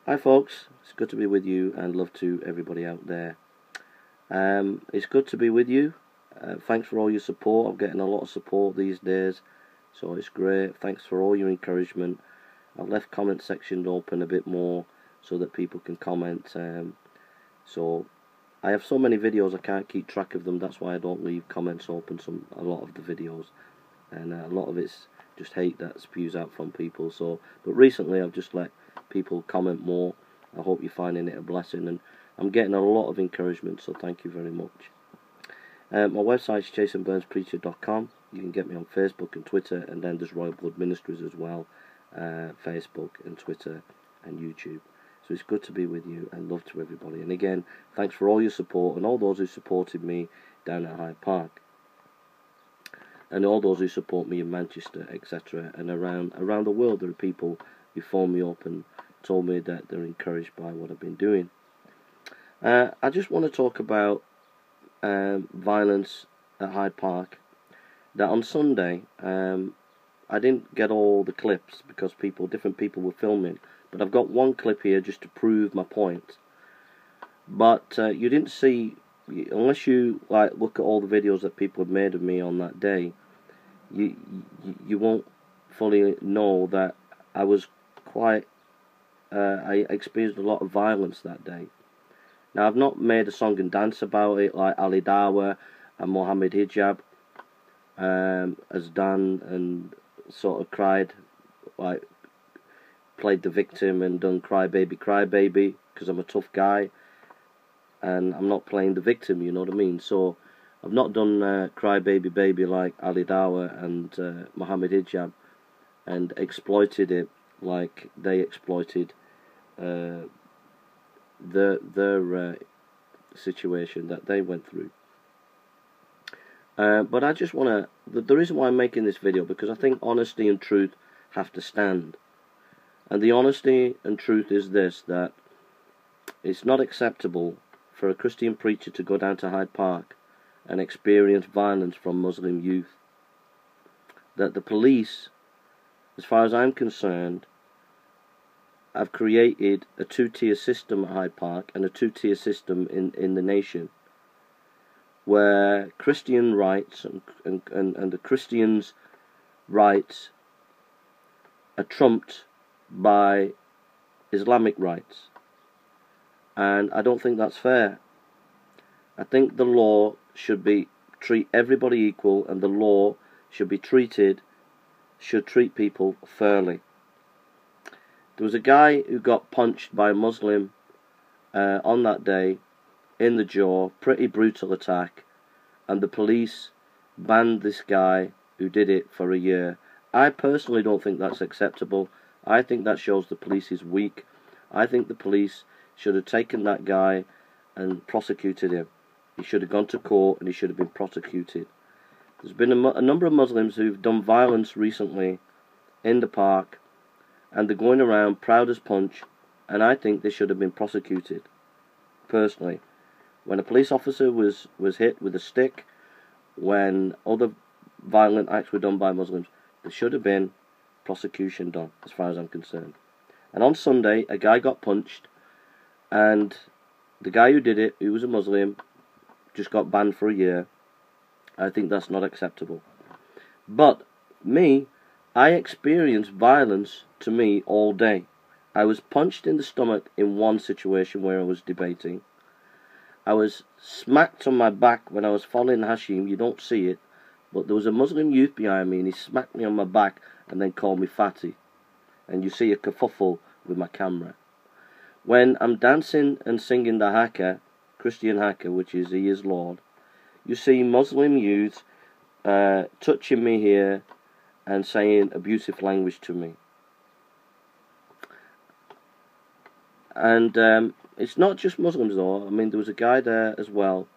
Hi folks, it's good to be with you and love to everybody out there. It's good to be with you. Thanks for all your support. I'm getting a lot of support these days, so it's great. Thanks for all your encouragement. I've left comment section open a bit more so that people can comment. So I have so many videos I can't keep track of them. That's why I don't leave comments open a lot of the videos, and a lot of it's just hate that spews out from people. But recently I've just let people comment more. I hope you're finding it a blessing, and I'm getting a lot of encouragement, so thank you very much. My website is jasonburnspreacher.com. You can get me on Facebook and Twitter, and then there's Royal Blood Ministries as well, Facebook and Twitter and YouTube. So it's good to be with you, and love to everybody. And again, thanks for all your support and all those who supported me down at Hyde Park, and all those who support me in Manchester, etc. And around the world. There are people who phoned me up and told me that they're encouraged by what I've been doing. I just want to talk about violence at Hyde Park. That on Sunday, I didn't get all the clips because different people were filming, but I've got one clip here just to prove my point. But you didn't see, unless you look at all the videos that people have made of me on that day, you won't fully know that I was I experienced a lot of violence that day. Now, I've not made a song and dance about it like Ali Dawa and Mohammed Hijab has done, and sort of cried, played the victim and done cry baby, because I'm a tough guy and I'm not playing the victim, you know what I mean? So I've not done cry baby like Ali Dawa and Mohammed Hijab and exploited it like they exploited their situation that they went through. But I just want to, the reason why I'm making this video, because I think honesty and truth have to stand. And the honesty and truth is this, that it's not acceptable for a Christian preacher to go down to Hyde Park and experience violence from Muslim youth. That the police, as far as I'm concerned, have created a two-tier system at Hyde Park and a two-tier system in the nation, where Christian rights and the Christians' rights are trumped by Islamic rights. And I don't think that's fair. I think the law should treat everybody equal, and the law should treat people fairly. There was a guy who got punched by a Muslim on that day in the jaw, pretty brutal attack, and the police banned this guy who did it for a year. I personally don't think that's acceptable. I think that shows the police is weak. I think the police should have taken that guy and prosecuted him. He should have gone to court and he should have been prosecuted. There's been a number of Muslims who've done violence recently in the park, and they're going around proud as punch, and I think they should have been prosecuted, personally. When a police officer was hit with a stick, when other violent acts were done by Muslims, there should have been prosecution done, as far as I'm concerned. And on Sunday, a guy got punched, and the guy who did it, who was a Muslim, just got banned for a year. I think that's not acceptable. But me, I experienced violence to me all day. I was punched in the stomach in one situation where I was debating. I was smacked on my back when I was following Hashim. You don't see it, but there was a Muslim youth behind me and he smacked me on my back and then called me fatty. And you see a kerfuffle with my camera. When I'm dancing and singing the haka, Christian haka, which is He is Lord, you see Muslim youths touching me here and saying abusive language to me. And it's not just Muslims though. I mean, there was a guy there as well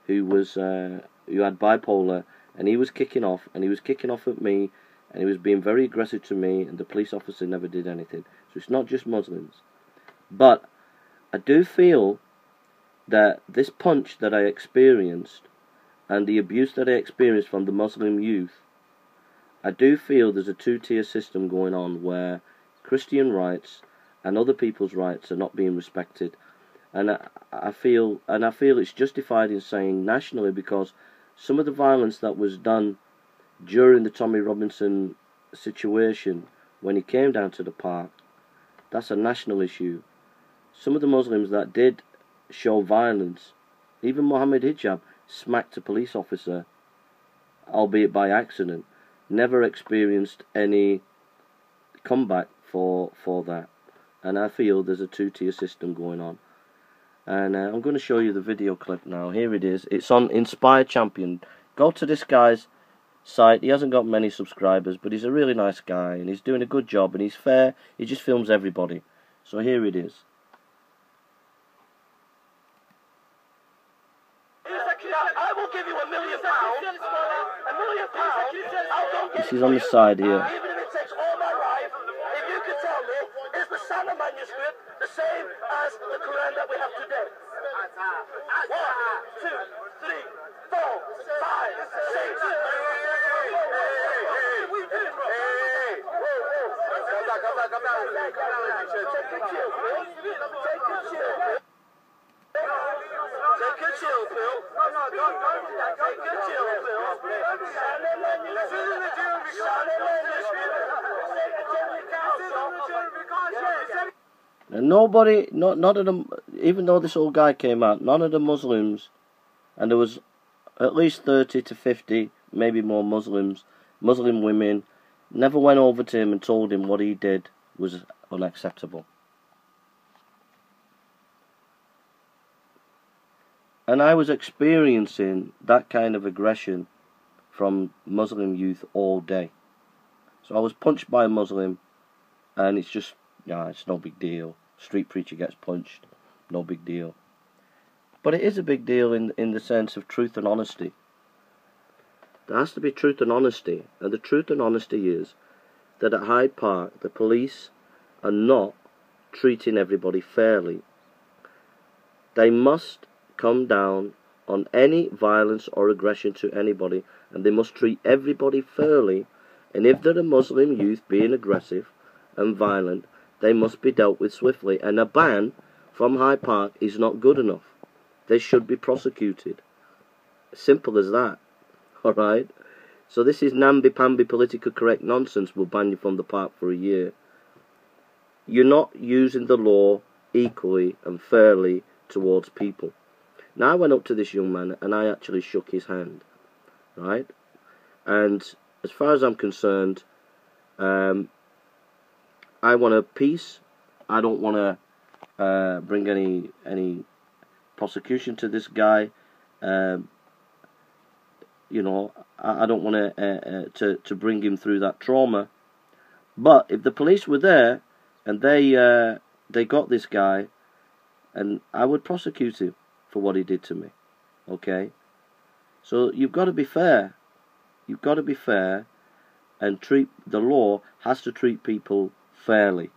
who had bipolar, and he was kicking off, and he was kicking off at me, and he was being very aggressive to me, and the police officer never did anything. So it's not just Muslims. But I do feel that this punch that I experienced and the abuse that I experienced from the Muslim youth, I do feel there's a two-tier system going on where Christian rights and other people's rights are not being respected. And I feel it's justified in saying nationally, because some of the violence that was done during the Tommy Robinson situation when he came down to the park, that's a national issue. Some of the Muslims that did show violence, even Mohammed Hijab smacked a police officer, albeit by accident, never experienced any comeback for that. And I feel there's a two-tier system going on. And I'm going to show you the video clip now. Here it is. It's on Inspire Champion. Go to this guy's site. He hasn't got many subscribers, but he's a really nice guy, and he's doing a good job, and he's fair. He just films everybody. So here it is. I will give you £1 million. £1 million. This is on the side here. Even if it takes all my life, if you can tell me, is the Sana manuscript the same as the Quran that we have today? 1, 2, 3, 4, 5, 6. Take a chill pill. Take a chill pill. And nobody, none of them, even though this old guy came out, none of the Muslims, and there was at least 30 to 50, maybe more Muslim women, never went over to him and told him what he did was unacceptable. And I was experiencing that kind of aggression from Muslim youth all day. So I was punched by a Muslim, and it's just, yeah, it's no big deal. Street preacher gets punched, no big deal. But it is a big deal in the sense of truth and honesty. There has to be truth and honesty, and the truth and honesty is that at Hyde Park, the police are not treating everybody fairly. They must come down on any violence or aggression to anybody, and they must treat everybody fairly. And if there are Muslim youth being aggressive and violent, they must be dealt with swiftly. And a ban from Hyde Park is not good enough. They should be prosecuted. Simple as that. Alright? So this is namby-pamby political correct nonsense. We'll ban you from the park for a year. You're not using the law equally and fairly towards people. Now I went up to this young man and I actually shook his hand, right? And as far as I'm concerned, I want a peace. I don't want to bring any prosecution to this guy. You know, I don't want to bring him through that trauma. But if the police were there and they got this guy, and I would prosecute him for what he did to me. Okay? So you've got to be fair. You've got to be fair, and the law has to treat people fairly.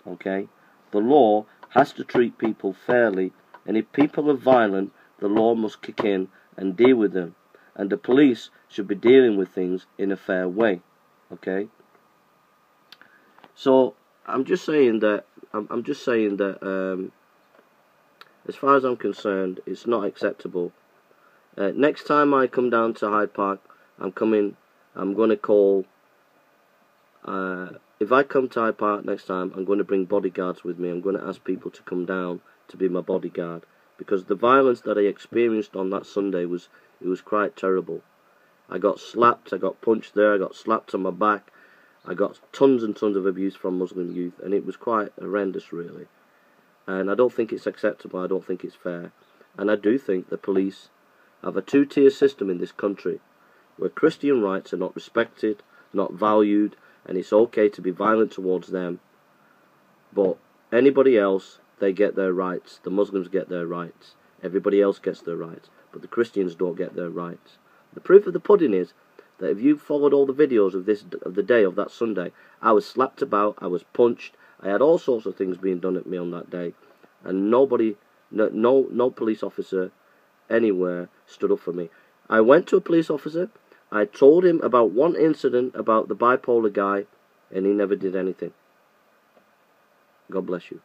Okay? The law has to treat people fairly, and if people are violent, the law must kick in and deal with them. And the police should be dealing with things in a fair way. Okay? So I'm just saying that as far as I'm concerned, it's not acceptable. Next time I come down to Hyde Park, I'm going to call, if I come to Hyde Park next time, I'm going to bring bodyguards with me. I'm going to ask people to come down to be my bodyguard, because the violence that I experienced on that Sunday was quite terrible. I got slapped, I got punched there, I got slapped on my back, I got tons and tons of abuse from Muslim youth, and it was quite horrendous, really. And I don't think it's acceptable, I don't think it's fair. And I do think the police have a two-tier system in this country, where Christian rights are not respected, not valued, and it's okay to be violent towards them. But anybody else, they get their rights. The Muslims get their rights. Everybody else gets their rights. But the Christians don't get their rights. The proof of the pudding is that if you followed all the videos of the day of that Sunday, I was slapped about, I was punched, I had all sorts of things being done at me on that day, and nobody, no police officer anywhere stood up for me. I went to a police officer, I told him about one incident about the bipolar guy, and he never did anything. God bless you.